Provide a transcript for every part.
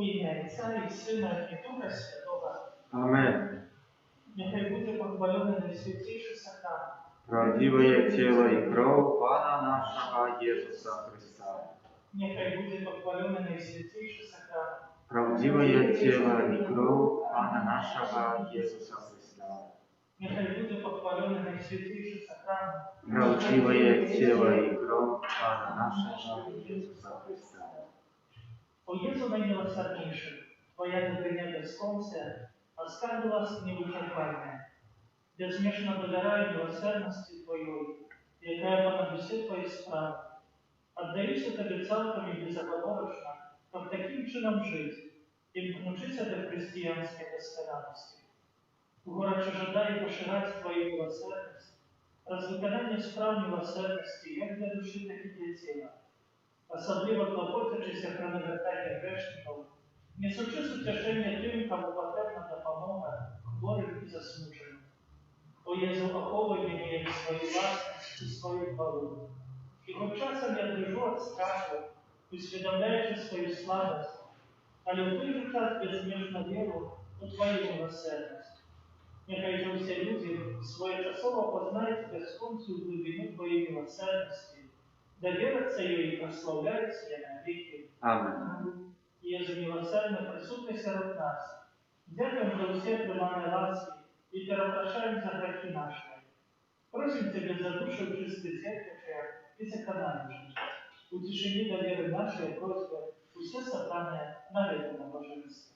imię Ojca i Syna i Ducha Świętego. Amen. Niechaj będzie pochwalony Najświętейший sakrament. Prawdziwe ciało i krew Pana naszego Jezusa Chrysta. Niechaj będzie pochwalony Najświętейший sakrament. Prawdziwe ciało i krew Pana naszego Jezusa Chrysta. Niechaj będzie pochwalony Najświętейший sakrament. Prawdziwe ciało i krew Pana naszego Jezusa Chrysta. O Jezu najmilosrdniejszy, Twoja dobrynia bez końca, a skarby łaski niewyczerpalne. Безмежно догораю милосердности Твоей, якая понад все Твои справы. Отдаюсь Тебе цалком и безоговорочно, как таким чином жить, и научиться до христианской доскональности. Горячо жадаю поширать Твою милосердность, развыконание справ милосердности, як для души, так и для тела. Особливо клопотячися про навертання грешників, несучи утешення тим, кому потрібна допомога, хворих і засмучених. О Єзу, оховуй мене в свою власність і свою хвалу. І хоч часом я дрижу від страху, усвідомляючи свою слабость, але в той же час безмежно віру у Твою милосердність. Нехай же всі люди своєчасово познають безконцю глибину Твоєї милосердності, доверятся ее и прославляют себя навеки. Amen. Єзу милосердно присутний серед нас. Дякуємо за все приймане ласки и перепрошаем за грехи наши. Просим Тебя за душу чистой церкви и сохраняем. Утешени до веры нашей просьбы, все собрания на этом блаженстве.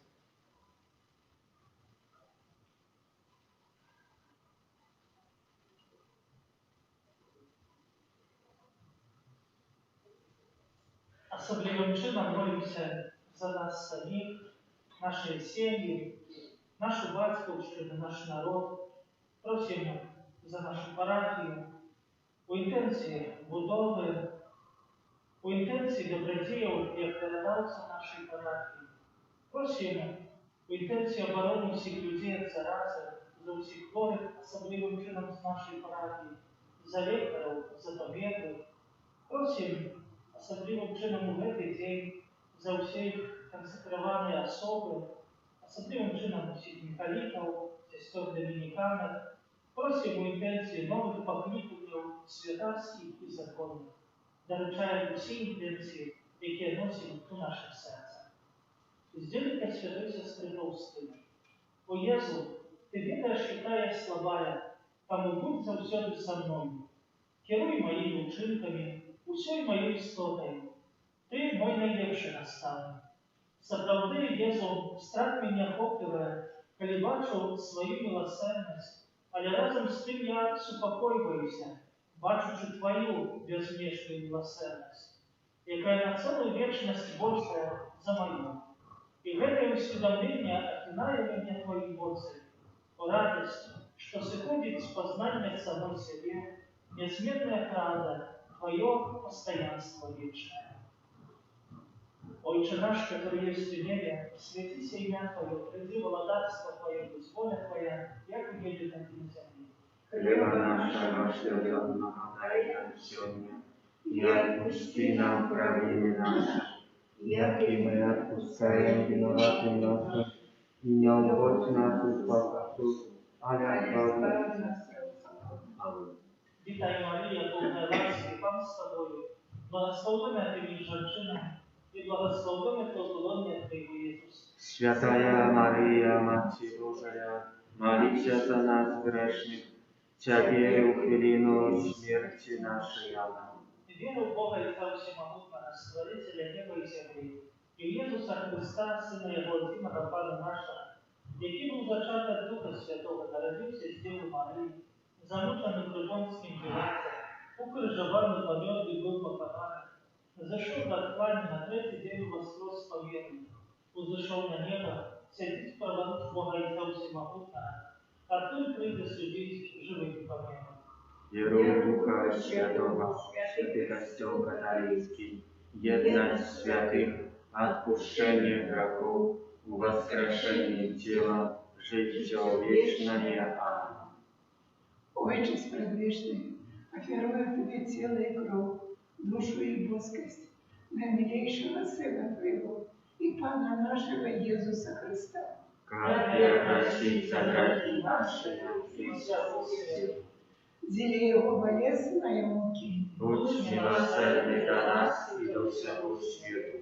Особливым чином молимся за нас самих, наши семьи, нашу батьковщину, наш народ. Просим за нашу парафію, у інтенції будови, у інтенції добродіїв і передавців нашої парафії. Просим у інтенції оборони всіх людей від зарази, за усіх хворих, особливим чином з нашої парафії, за лікарів, за победу. Просим особливим чином у цей день за усіх консекровані особи, особливим чином усіх михалітів, сестер домініканок. Просим у інтенції нових покликів святарських і законних. Доручаємо всі інтенції, які носимо у наших серцях. Сделай-ка, святой сестры Толстые. О Єзу, Ти ведаєш, яка я слабая, тому будь завсёды со мною. Керуй моїми вчинками, усей моєю істотою. Ти мой найлепший наставник. Сапраўды, Єзу, страх мене охоплює, коли бачу свою милосердність, але разом з тим я супокоююся, бачучи Твою безмежную милосердність, яка на цілу вічність більша за мою. І це усвідомлення окинає мене Твої емоції, о радость, що сходить з познання самой себе, неизменная правда, Твое постоянство вечное. Отче наш, который есть в небе, светится имя Твое, приди владарство Твое, будь воля Твоя, як уедет на земле. Хлеба нашего щедро дай нам сегодня, и отпусти нам провины наши, яки мы отпускаем виноватым нашим, и не уводь нас в поготу, але отбавь нас. Аминь. Вітай, Марія, повна ласки, Пан з Тобою, благословена Ти між жінками, и благословенный плодоломие Твоего Иисуса. Святая Мария, Матерь Божия, молись за нас грешных, Тебе в хвилину смерти нашей. Аминь. Веру в Бога Отца Всемогутного, Створителя неба и земли, и в Иисуса Христа, Сына Его единого Пана нашего, який был зачат от Духа Святого, народился с Девы Марии, замученный Придонским Пилатом, укрыжованный помет и был похован, зашел до отклани, на третий день воскрес по вере, узошел на небо, сидит праворуч Бога Отца Всемогутного, оттуда придет судить живых и померных. Веру Духа Святого, Святый Костел Католический, едность святых, отпущение грехов, воскрешение тела, житие вечное. Аминь. Отче предвечный, оферую Тебе тело и кровь, душу и плоскость наимилейшего Сына Твоего, и Пана нашего Иисуса Христа. Капля простит за грехи наши и всякую силу. Зеле Его болезненной муки, Будь милосердный до нас и до всего свету.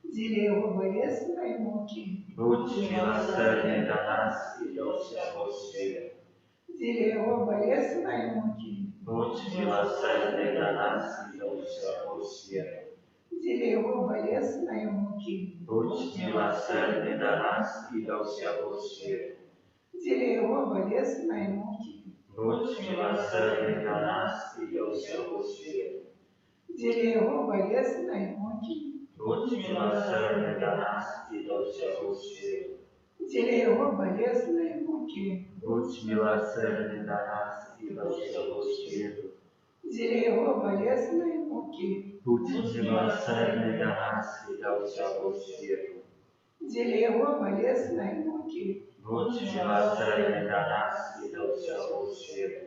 зеле Его болезненной муки, Будь милосердный до нас и до всего свету. зеле Его болезненной муки, Будь милосердный до нас и до всего свету. зеле Его болезненной муки, Будь милосердный до нас и до всего свету. зеле Его болезненной муки, Будь милосердный до нас и до всего свету. зеле Его болезненной муки, Будь милосердный до нас и до всего свету. зеле Его болезненной муки, Будь милосердный до нас и до всего свету. зеле Его болезненной муки, Будь милосердный до нас и до всего свету. зеле Его болезненной муки, Будь милосердный до нас и до всего свету.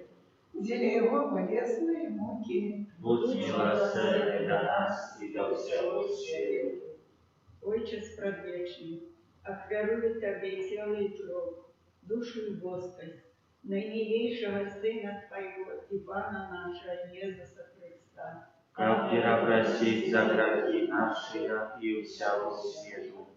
зеле Его болезненной муки, Будь милосердный до нас и до всего свету. Отче предвечний, оферую Тебе тело и кровь, душу и воскость, наимилейшего Сына Твоего и Пана нашего Иисуса Христа. Капля простит за грехи наши и всего свету.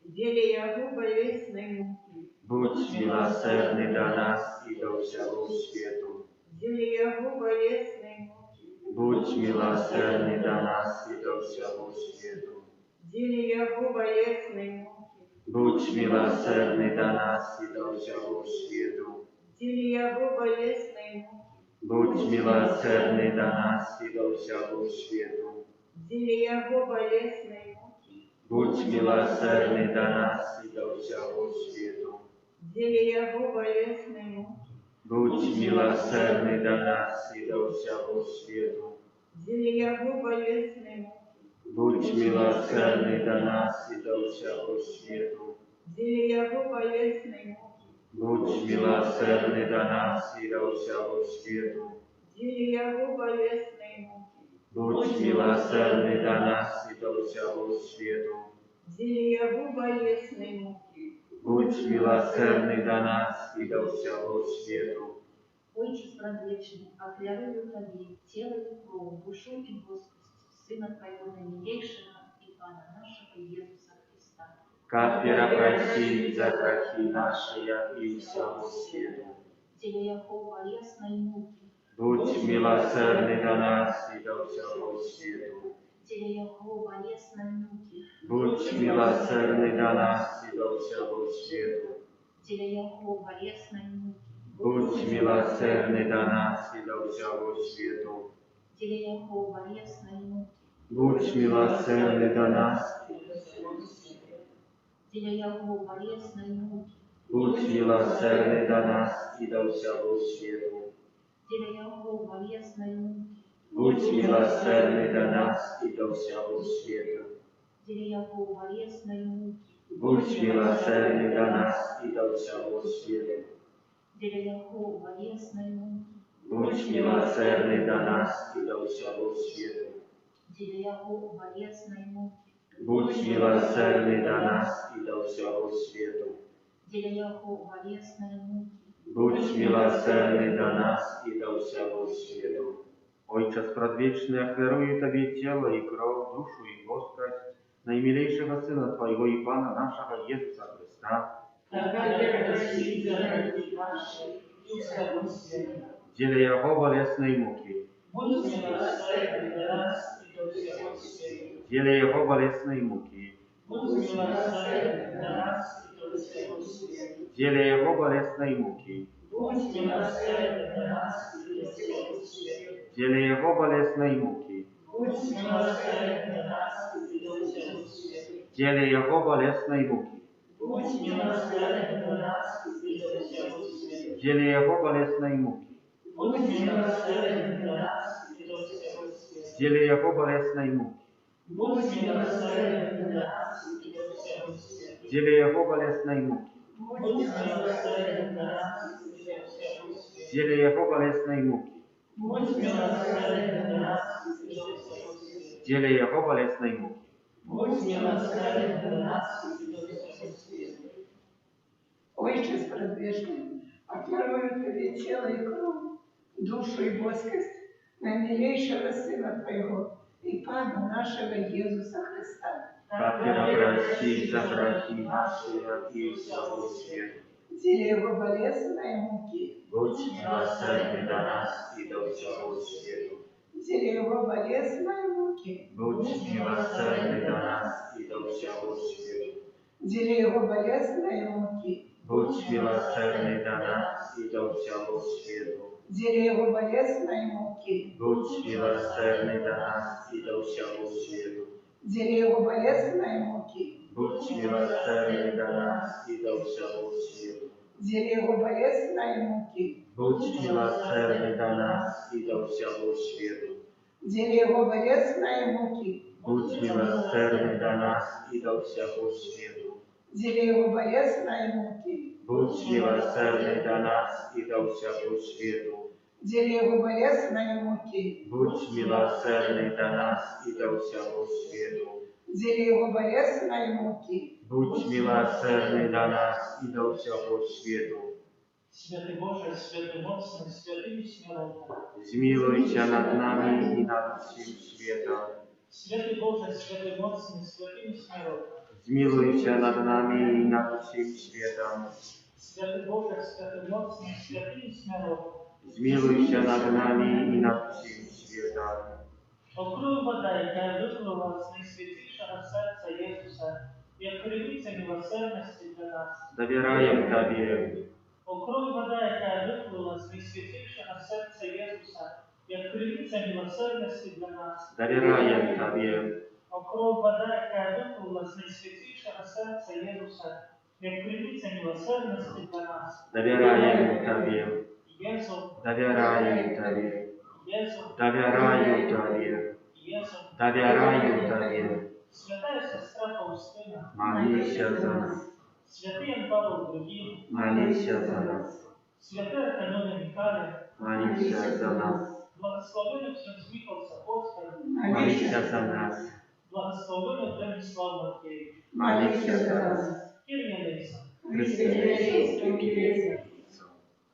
Деле Его болезненной муки, Будь милосердный до нас и до всего свету. деле Его болезненной муки, Будь милосердный до нас и до всего свету. деле Его болезненной муки, Будь милосердный до нас и до всего свету. деле Его болезненной муки, Будь милосердный до нас и до всего свету. деле Его болезненной муки, Будь милосердный до нас и до всего свету. деле Его болезненной муки, Будь милосердный до нас и до всего свету. деле Его болезненной муки, Будь милосердный до нас и до всего свету. деле Его болезненной муки, Будь милосердный до нас и до всего свету. деле Его болезненной муки, Будь милосердный до нас и до всего свету. деле Его болезненной муки. Будь милосердный до нас и до всего свету. Отче предвечный, оферую Тебе тело и кровь, душу и воскость Сына Твоего наимилейшего и Пана нашего Иисуса Христа. Капля простит за грехи наши и всего свету. Деле Его болезненной муки, Будь милосердный до нас и до всего свету. деле Его болезненной муки, Будь милосердный до нас и до всего свету. деле Его болезненной муки, Будь милосердный до нас и до всего свету. деле Его болезненной муки, Будь милосердный до нас. деле Его болезненной муки, Будь милосердный до нас и до всего свету. деле Его болезненной муки, Будь милосердный до нас и до всего свету. деле Его болезненной муки, Будь милосердный до нас и до всего свету. деле Его болезненной муки, Будь милосердный до нас и до всего свету. деле Его болезненной муки, Будь милосердный до нас и до всего свету. деле Его болезненной муки, Будь милосердный до нас и до всего свету. Ojcze Предвечный, оферую Тебе тело и кровь, душу и воскость наимилейшего Сына Твоего и Пана нашего Иисуса Христа. Капля простит за грехи наши и всего свету. Деле Его болезненной муки. Будь милосердный до нас и до всего свету. Деле Его болезненной муки. Будь милосердный до нас и до всего свету. Деле Его болезненной муки. Будь милосердный до нас и до всего свету. Деле Его болезненной муки. Будь милосердный до нас и до всего свету. Деле Его болезненной муки. Будь милосердный до нас и до всего свету. Деле Его болезненной муки. Будь милосердный до нас и до всего свету. Деле Его болезненной муки. Будь милосердный до нас и до всего свету. Деле Его болезненной муки. Будь милосердный до нас и до всего свету. Деле Его болезненной муки. Будь милосердный до нас и до всего свету. Деле Его болезненной муки. будь милосерден до нас и до всего света. Отче предвечный, отверую Тебе тело и кровь, душу и воскость наимилейшего Сына Твоего и Пана нашего Иисуса Христа, как и прости за грехи наши и всего света. деле Его болезненной муки, Будь милосерден до нас и до всего света. деле Его болезненной муки, Будь милосерден до нас и до всего света. деле Его болезненной муки, Будь милосерден до нас и до всего света. деле Его болезненной муки, Будь милосерден до нас и до всего света. деле Его болезненной муки, Будь милосерден до нас и до всего света. деле Его болезненной муки, Будь милосерден до нас и до всего света. деле Его болезненной муки, Будь милосерден до нас и до всего света. деле Его болезненной муки, Будь милосерден до нас и до всего света. деле Его болезненной муки, Будь милосерден до нас и до всего света. деле Его болезненной муки, Будь милосерден до нас и до всего света. Святый Боже, святый моцный, святый бессмертный. Змилуйся над нами и над всем светом. Святый Боже, святый моцный, святый бессмертный. Змилуйся над нами и над всем светом. Святый Боже, святый моцный, святый бессмертный. Змилуйся над нами и над всем светом. Окрою вода, яка випливала з найсвятішого серця Єсуса, як криниця милосердності для нас. Доверяем Тебе. Окрою вода, яка випливала з найсвятішого серця Єсуса, як криниця милосердності для нас. Доверяем Тебе. Окрою вода, яка випливала з найсвятішого серця Єсуса, як криниця милосердності для нас. Доверяем Тебе. Єсу, Доверяем Тебе. Єсу, Доверяем Тебе. Єсу. Доверяем Тебе. Святая сестра Фаустина, Молися за нас. святий Ян Павло II, Молися за нас. святая Каноня Михаля, Молися за нас. благословенный Всемсмихов Сапоцкий, Молися за нас. благословенный Бронислав Матвеевич, молися за нас. Кирия Лейса, Христе, Христе, Христе,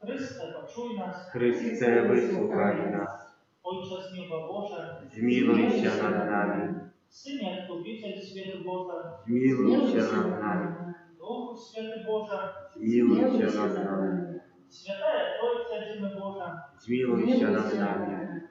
Христе, почуй нас, Христе, вислухай нас. Ojcze z nieba Boże, Змилуйся над нами. Synie Odkupiciel Święty Boże, Змилуйся над нами. Duchu Święty Boże, Змилуйся над нами. Świętая Trójca Jedyny Boże, Змилуйся над нами.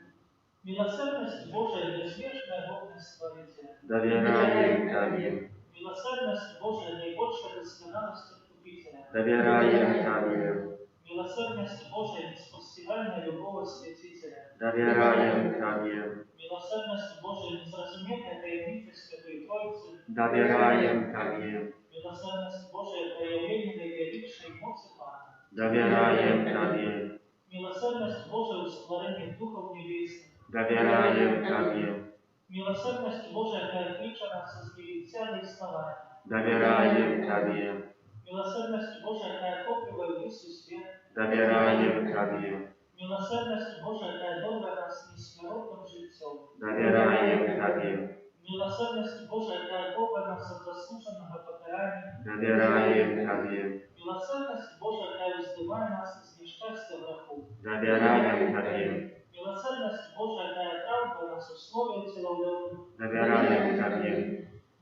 Miłosierność Boże i bezmieszne Bóg Stworiciel, Доверяем Тебе. Miłosierność Boże najboljsza doskonalość Odkupiciela, Доверяем Тебе. Miłosierność Boże niespostrzegalna любого Святителя, Доверяем Тебе. Miłosierność Boże niezrozumiana tajemnica Świętej Trójcy, Доверяем Тебе. Miłosierność Boże projawienie największej mocy Pana, Доверяем Тебе. Miłosierność Boże u stworzenia duchów niebieskich, Доверяем Тебе. Miłosierność Boże jaka klicza nas z niewidzialnej слова, Доверяем Тебе. Miłosierność Boże jaka pokrywa Jezus świat, Доверяем Тебе. Miłosierność Boże jaka dobra nas nieśmiertelnym życiem, Доверяем Тебе. Miłosierność Boże jaka Boga nas od zasłużonego pokarania, Доверяем Тебе. Miłosierność Boże jaka zdejmuje nas z nieszczęścia grzechu, Доверяем Тебе. Miłosierność Boże jaka prawda nas usłowia cielowiowym, Доверяем Тебе.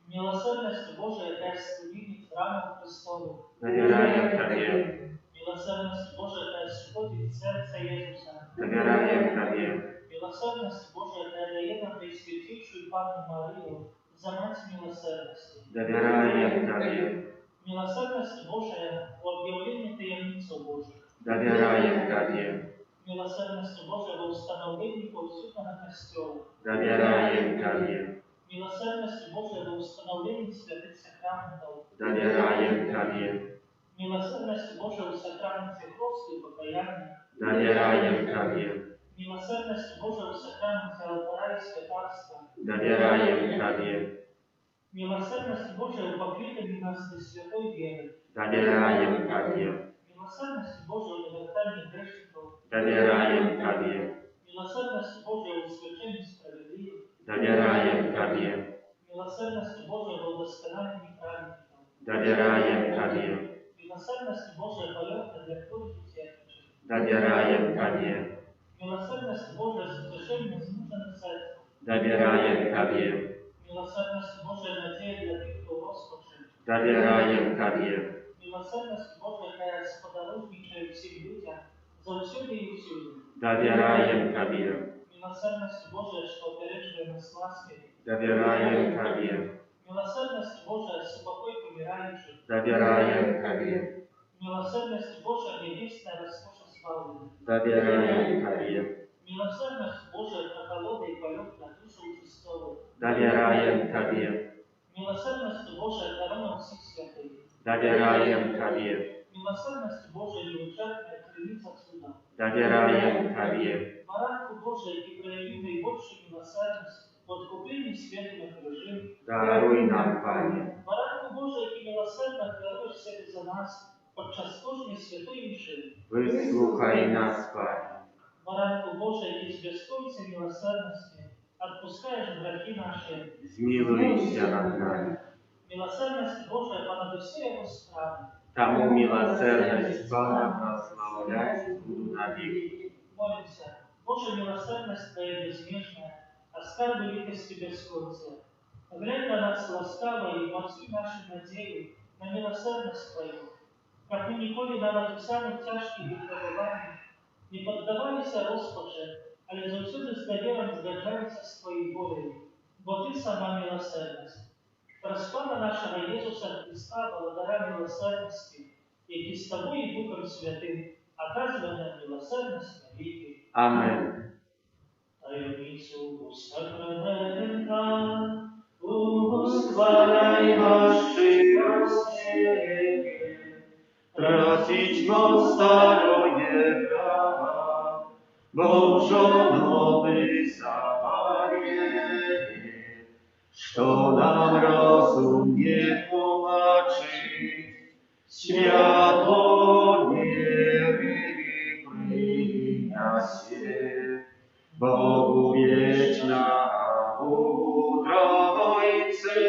Miłosierność Boże jaka spełnienie ramów Chrystowych, Доверяем Тебе. Miłosierność Boże jaka schodzi z serca Jezusa, Доверяем Тебе. Miłosierność Boże jaka daje nam Najświętszą Panną Maryję za Mać Miłosierności, Доверяем Тебе. Miłosierność Boże w objawieniu tajemnicą Bożych, Доверяем Тебе. Miłosierność Boże w ustanowieniu powszechnego Kościoła, Доверяем Тебе. Miłosierność Boże w ustanowieniu świętych sakramentów, Доверяем Тебе. Miłosierność Boże w sakramencie chrztu i pokajania, Доверяем Тебе. Miłosierność Boże w sakramencie altara i świętarstwa, Доверяем Тебе. Miłosierność Boże w poklitaniu nas do świętej wiery, Доверяем Тебе. Miłosierność Boże w nawracaniu grzeszników, Доверяем Тебе. Miłosierność Boże w usłyszeniu sprawiedliwych, Доверяем Тебе. Miłosierność Довіряєм Тобі, Милосердность Божия полета для кровь и терпича. довіряєм Тобі, Милосердность Божия совершенно измученных сердцем. довіряєм Тобі, Милосердность Божия надея для тех, кто роскоши. довіряєм Тобі, Милосердность Божия, которая сподорожничает всем людям, завсюди и всюди. довіряєм Тобі, Милосердность Божия, что опереживает нас лаской. довіряєм Тобі, Милосердность Божия, супокой помирающих. довіряєм Тобі, Милосердность Божия, небесная роскошь славы. довіряєм Тобі, Милосердность Божия, прохолодный полет на душу Христову. довіряєм Тобі, Милосердность Божия, корона всех святых. довіряєм Тобі, Милосердность Божия, неучетная крылица суда. довіряєм Тобі, Баранку Божия, и прояви наибольшую милосердность в откуплении свету на кружин. даруй нам, Пане, Баранку Божия, и милосердно даруешь себе за нас подчас кожной святой миши. вислухай нас, Пане, Баранку Божия, и с бесконечной милосердности отпускаешь грехи наши. змилуйся над нами. Милосердность Божия понад все его страны. Тому милосердность Бога прославлять буду навеки. Молимся, Божья милосердность Твоя безмежная, оскар великости бесконца. Глянь на нас ласкаво и вмочи наши надеи на милосердность Твою. Как мы николи навод в самых тяжких выпробованиях не поддавались роскоши, але завсюди с довером сгожаемся с Твоей волей, бо Ты сама милосердность. Распада нашего Иисуса Христа, благодаря милосердности, и с Тобой и Духом Святым, оказывая милосердность на веки. Amen. Tajemnicу sakramenta, uskładaj naszych rozdzielnie, tracić moc staroje prawa, Bożonowy zapalenie, что нам розум не тłumaczy, światło wiery przyniesie. Bogu wieczna, Bogu Trójcy,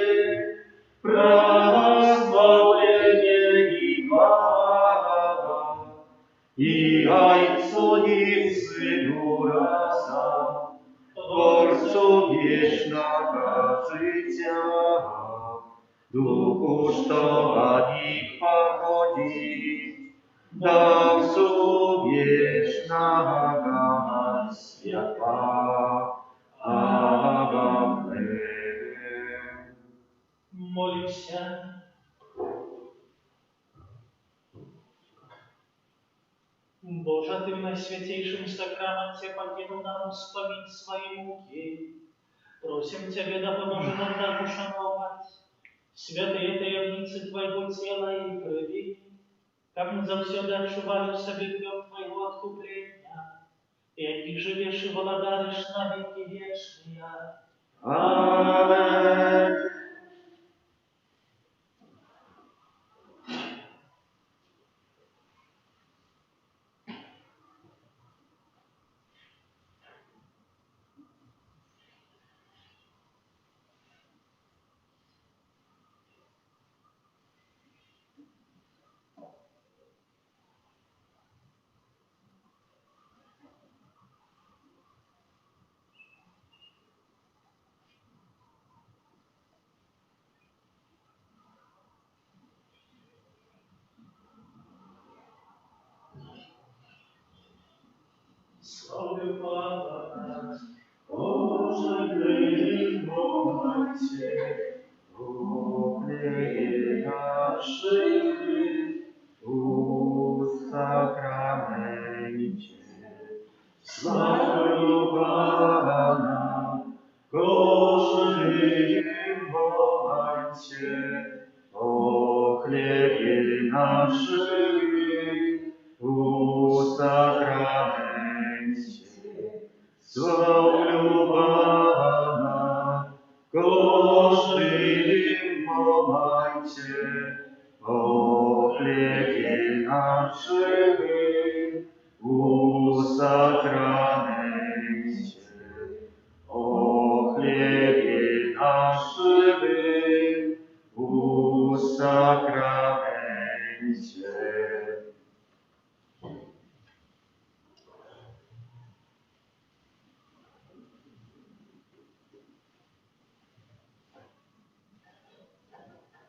прославление и хвала, и Отцу и Сыну разом, Творцу вечного жития, Духу, что от них походит, Давцу вечного святла. Амен. Молимся. Боже, Ты в наисвятейшем сакраменте покинул нам вспомнить свои муки. Просим Тебя, да поможи нам так ушановать святые таемницы Твоего тела и крови, как мы завсёды отчували в себе гнёв Твоего откупления, и яких живешь и владаришь на веки вечные. Amen. Славы Папа, Боже, примолвайте, Укрепи наши у сакраменте. славы Папа, Боже, помолимся, о хлебе наши у сакраменте. Славлю Бога, Господи, помолимся, о хлебе наши